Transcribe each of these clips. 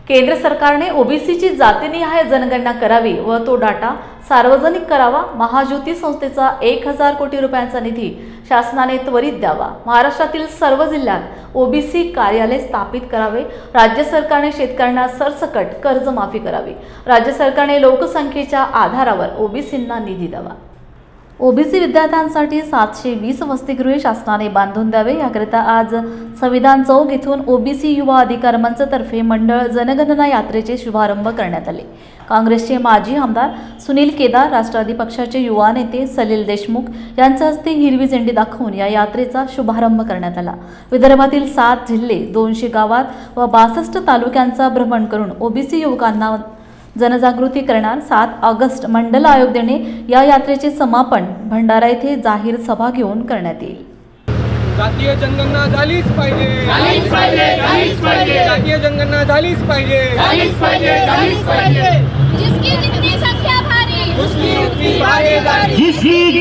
केंद्र सरकारने ओबीसीची जातीनिहाय जनगणना करावी व तो डाटा सार्वजनिक करावा। महाज्योती संस्थेचा 1000 कोटी रुपयांचा निधी शासनाने त्वरित द्यावा। महाराष्ट्रातील सर्व जिल्ह्यात ओबीसी कार्यालय स्थापित करावे। राज्य सरकारने शेतकऱ्यांना सरसकट कर्जमाफी करावी। राज्य सरकारने लोकसंख्येच्या आधारावर ओबीसींना निधी द्यावा। ओबीसी विद्यार्थ्यांसाठी 720 वसतिगृहे शासनाने बांधून द्यावे। याकरिता आज संविधान चौक येथून ओबीसी युवा अधिकार मंच तर्फे मंडळ जनगणना यात्रेचे शुभारंभ करण्यात आले। काँग्रेसचे माजी आमदार सुनील केदार, राष्ट्रवादी पक्षाचे युवा नेते सलील देशमुख यांच्या हस्ते हिरवी झेंडी दाखवून या यात्रेचा शुभारंभ करण्यात आला। विदर्भातील 7 जिल्हे, 200 गावात व 62 तालुक्यांचा भ्रमण करून ओबीसी युवकांना जनजागृती करणार। 7 ऑगस्ट मंडल आयोगाने या यात्रेचे समापन भंडारा येथे जाहीर सभा घेऊन करण्यात येईल। जातीय जनगणना झालीच पाहिजे, झालीच पाहिजे, झालीच पाहिजे, जातीय जनगणना झालीच पाहिजे, झालीच पाहिजे, झालीच पाहिजे। जिसकी जितनी संख्या भारी, उसकी उतनी भागीदारी, जिसकी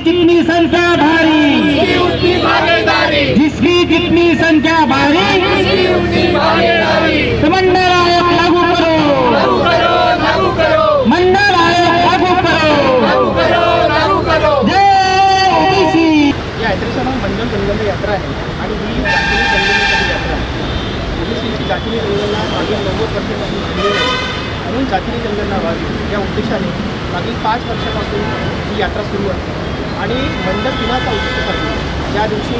जितनी संख्या भारी, उसकी उतनी भागीदारी, जिसकी जितनी संख्या भारी, उसकी उतनी भागीदारी। मंडल आयोग लागू करो, लागू करो, लागू करो, मंडल आयोग लागू करो, लागू करो, लागू करो। जय ओबीसी। या यात्रेचं नाव मंडल जनगणना यात्रा आहे आणि ही जातीय जनगणनेची यात्रा आहे। ओबीसीची जातीय जनगणना मागील 90% झालेली आहे म्हणून जातीय जनगणना व्हावी या उद्देशाने मागील 5 वर्षापासून ही यात्रा सुरू आहे आणि मंडल दिनाचा औचित्य साधून या दिवशी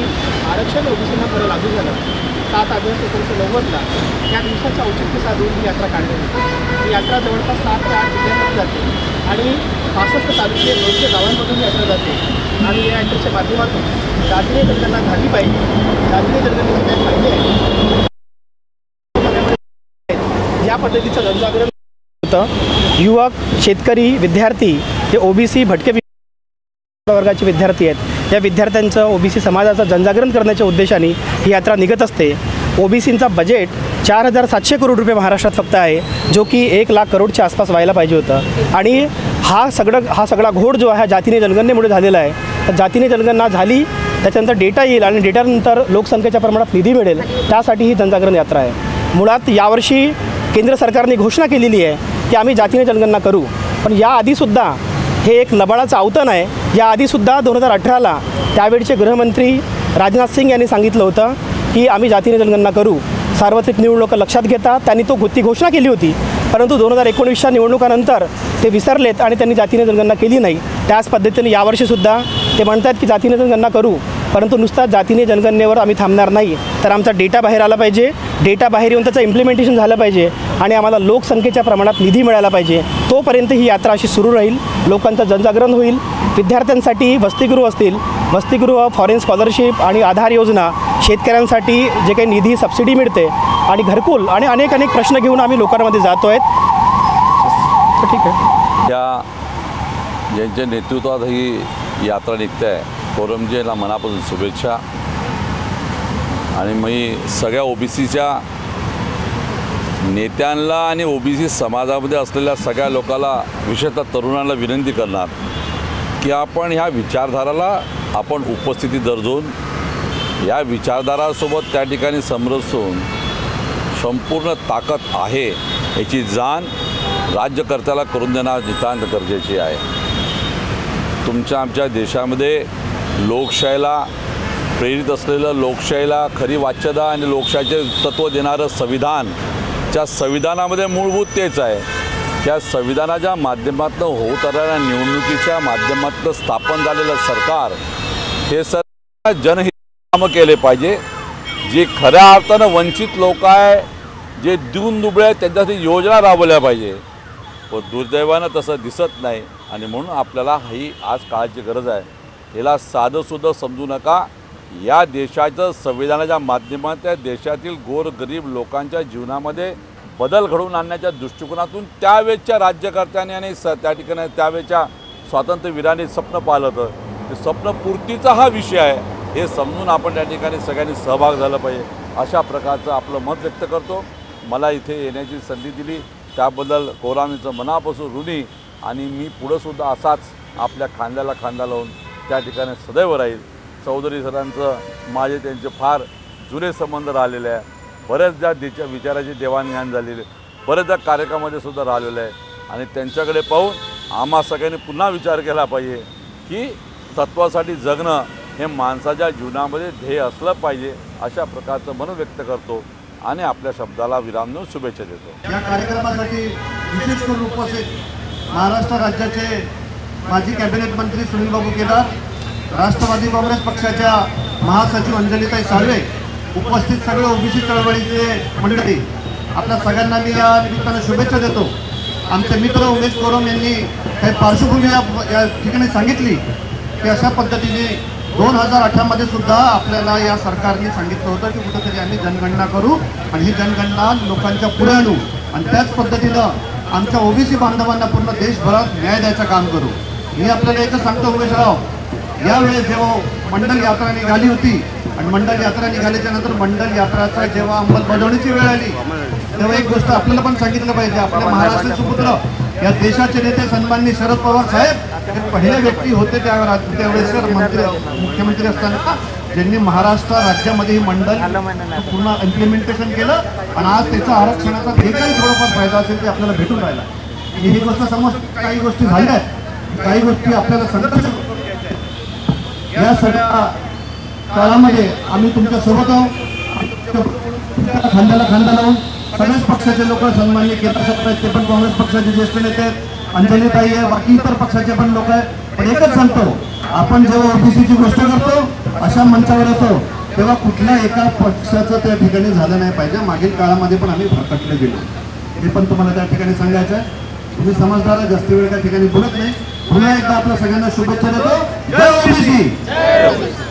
आरक्षण ओबीसींना खरं लागू झालं 7 ऑगस्ट 1990ला या दिवसाचं औचित्य साधून ही यात्रा काढण्यात येते। ही यात्रा जवळपास 7 ते 8 जिल्ह्यांमध्ये जाते आणि 65 तालुके 200 गावांमधून यात्रा जाते आणि या यात्रेच्या माध्यमातून जातीय जनगणना झाली पाहिजे, जातीय जनगणनेचे काही फायदे आहेत या पद्धतीचं जनजागरण होतं। युवक, शेतकरी, विद्यार्थी हे ओबीसी भटके वर्गाचे विद्यार्थी आहेत। या विद्यार्थ्यांचं ओबीसी समाजाचं जनजागरण करण्याच्या उद्देशाने ही यात्रा निघत असते। ओबीसींचा बजेट 4700 करोड रुपये महाराष्ट्रात फक्त आहे, जो की 1 लाख करोडच्या आसपास व्हायला पाहिजे होतं आणि हा सगळा घोड जो आहे जातीय जनगणनेमुळे झालेला आहे। तर जातीय जनगणना झाली त्याच्यानंतर डेटा येईल आणि डेटानंतर लोकसंख्येच्या प्रमाणात निधी मिळेल, त्यासाठी ही जनजागरण यात्रा आहे। मुळात यावर्षी केंद्र सरकारने घोषणा केलेली आहे की आम्ही जातीय जनगणना करू, पण याआधीसुद्धा हे एक लबाडाचं आवतन आहे। याआधीसुद्धा 2018ला त्यावेळचे गृहमंत्री राजनाथ सिंग यांनी सांगितलं होतं की आम्ही जातीय जनगणना करू। सार्वत्रिक निवडणुका लक्षात घेता त्यांनी ती घोषणा केली होती, परंतु 2019च्या निवडणुकानंतर ते विसरलेत आणि त्यांनी जातीय जनगणना केली नाही। त्याच पद्धतीने यावर्षीसुद्धा ते म्हणतात की जातीय जनगणना करू, परंतु नुसता जातीय जनगणनेवर आम्ही थांबणार नाही, तर आमचा डेटा बाहेर आला पाहिजे, डेटा बाहेर येऊन त्याचं इम्प्लिमेंटेशन झालं पाहिजे आणि आम्हाला लोकसंख्येच्या प्रमाणात निधी मिळाला पाहिजे। तोपर्यंत ही यात्रा अशी सुरू राहील, लोकांचं जनजागरण होईल। विद्यार्थ्यांसाठी वसतिगृह असतील, वसतिगृह, फॉरेन स्कॉलरशिप आणि आधार योजना, शेतकऱ्यांसाठी जे काही निधी सबसिडी मिळते आणि घरकुल आणि अनेक प्रश्न घेऊन आम्ही लोकांमध्ये जातो आहेत। ठीक आहे, या ज्यांच्या नेतृत्वात ही यात्रा निघते आहे फोरमजीला मनापासून शुभेच्छा आणि मी सगळ्या ओबीसीच्या नेत्यांना आणि ओबीसी समाजामध्ये असलेल्या सगळ्या लोकांना, विशेषतः तरुणांना विनंती करणार की आपण ह्या विचारधाराला आपण उपस्थिती दर्जवून या विचारधारासोबत त्या ठिकाणी समरसून संपूर्ण ताकद आहे याची जाण राज्यकर्त्याला करून देणं नितांत गरजेची आहे। तुमच्या आमच्या देशामध्ये लोकशाहीला प्रेरित असलेलं, लोकशाहीला खरी वाच्यता आणि लोकशाहीचे तत्त्व देणारं संविधान, त्या संविधानामध्ये मूलभूत तेच आहे। त्या संविधानाच्या माध्यमातून होत असलेल्या निवडणुकीच्या माध्यमातून स्थापन झालेलं सरकार हे सरकार जनहित कामं केले पाहिजे। जे खऱ्या अर्थानं वंचित लोक आहे, जे दून दुबळे आहेत, त्यांच्यासाठी योजना राबवल्या पाहिजे, व दुर्दैवानं तसं दिसत नाही आणि म्हणून आपल्याला ही आज काळाची गरज आहे। याला साधंसुद्धा समजू नका। या देशाचं संविधानाच्या माध्यमातून देशातील गोरगरीब लोकांच्या जीवनामध्ये बदल घडवून आणण्याच्या दृष्टिकोनातून त्यावेळच्या राज्यकर्त्यांनी आणि त्या ठिकाणी त्यावेळच्या स्वातंत्र्यवीरांनी स्वप्न पाहिलं होतं, ते स्वप्नपूर्तीचा हा विषय आहे हे समजून आपण त्या ठिकाणी सगळ्यांनी सहभाग झाला पाहिजे, अशा प्रकारचं आपलं मत व्यक्त करतो। मला इथे येण्याची संधी दिली त्याबद्दल कोरामीचं मनापासून ऋणी आणि मी पुढंसुद्धा असाच आपल्या खांद्याला खांदा लावून त्या ठिकाणी सदैव राहील। चौधरी सरांचं माझे त्यांचे फार जुने संबंध राहिलेले आहे। बऱ्याचदा विचाराची देवाणघेवाण झालेली, बऱ्याचदा कार्यक्रमामध्ये सुद्धा राहिलेलं आहे आणि त्यांच्याकडे पाहून आम्हा सगळ्यांनी पुन्हा विचार केला पाहिजे की तत्त्वासाठी जगणं हे माणसाच्या जीवनामध्ये ध्येय असलं पाहिजे, अशा प्रकारचं मन व्यक्त करतो आणि आपल्या शब्दाला विराम देऊन शुभेच्छा देतो। या कार्यक्रमासाठी विशेष करून उपस्थित महाराष्ट्र राज्याचे माजी कॅबिनेट मंत्री सुनील बाबू केदार, राष्ट्रवादी काँग्रेस पक्षाच्या महासचिव अंजलीताई साळवे, उपस्थित सगळे ओबीसी चळवळीचे मंडळी, आपल्या सगळ्यांना मी या निमित्तानं शुभेच्छा देतो। आमचे मित्र उमेश कोरम यांनी काही पार्श्वभूमी या ठिकाणी सांगितली की अशा पद्धतीने 2018 सुद्धा आपल्याला या सरकारने सांगितलं होतं की कुठेतरी आम्ही जनगणना करू आणि ही जनगणना लोकांच्या पुढे आणू आणि त्याच पद्धतीनं आमच्या ओबीसी बांधवांना पूर्ण देशभरात न्याय द्यायचं काम करू। मी आपल्याला एकच सांगतो उमेशराव, यावेळेस जेव्हा मंडल यात्रा निघाली होती आणि मंडल यात्रा निघाल्याच्या नंतर मंडल यात्राचा जेव्हा अंमलबजावणीची वेळ आली तेव्हा एक गोष्ट आपल्याला पण सांगितलं पाहिजे, आपल्या महाराष्ट्राचे सुपुत्र या देशाचे नेते सन्माननीय शरद पवार साहेब हे पहिले व्यक्ती होते त्यावेळेस मुख्यमंत्री असताना ज्यांनी महाराष्ट्र राज्यामध्ये ही मंडल पूर्ण इम्प्लिमेंटेशन केलं आणि आज त्याचा आरक्षणाचा जे काही थोडाफार फायदा असेल ते आपल्याला भेटून राहिला। ही गोष्ट समज काही गोष्टी झाल्या आहेत, काही गोष्टी आपल्याला संघर्ष या सगळ्या काळामध्ये आम्ही तुमच्या सोबत आहोत। खांद्याला खांदा लावून सगळ्याच पक्षाचे लोक, सन्माननीय केदार साहेब आहेत ते पण काँग्रेस पक्षाचे ज्येष्ठ नेते आहेत, अंजलीताई आहे, बाकी इतर पक्षाचे पण लोक आहेत, पण एकच सांगतो, आपण जेव्हा ओबीसीची गोष्ट करतो अशा मंचावर येतो तेव्हा कुठल्या एका पक्षाचं त्या ठिकाणी झालं नाही पाहिजे। मागील काळामध्ये पण आम्ही भरकटले गेलो, हे पण तुम्हाला त्या ठिकाणी सांगायचं आहे। तुम्ही समजदार, जास्त वेळ त्या ठिकाणी बोलत नाही। पुन्हा एकदा आपल्या सगळ्यांना शुभेच्छा देतो। जय ओबीसी।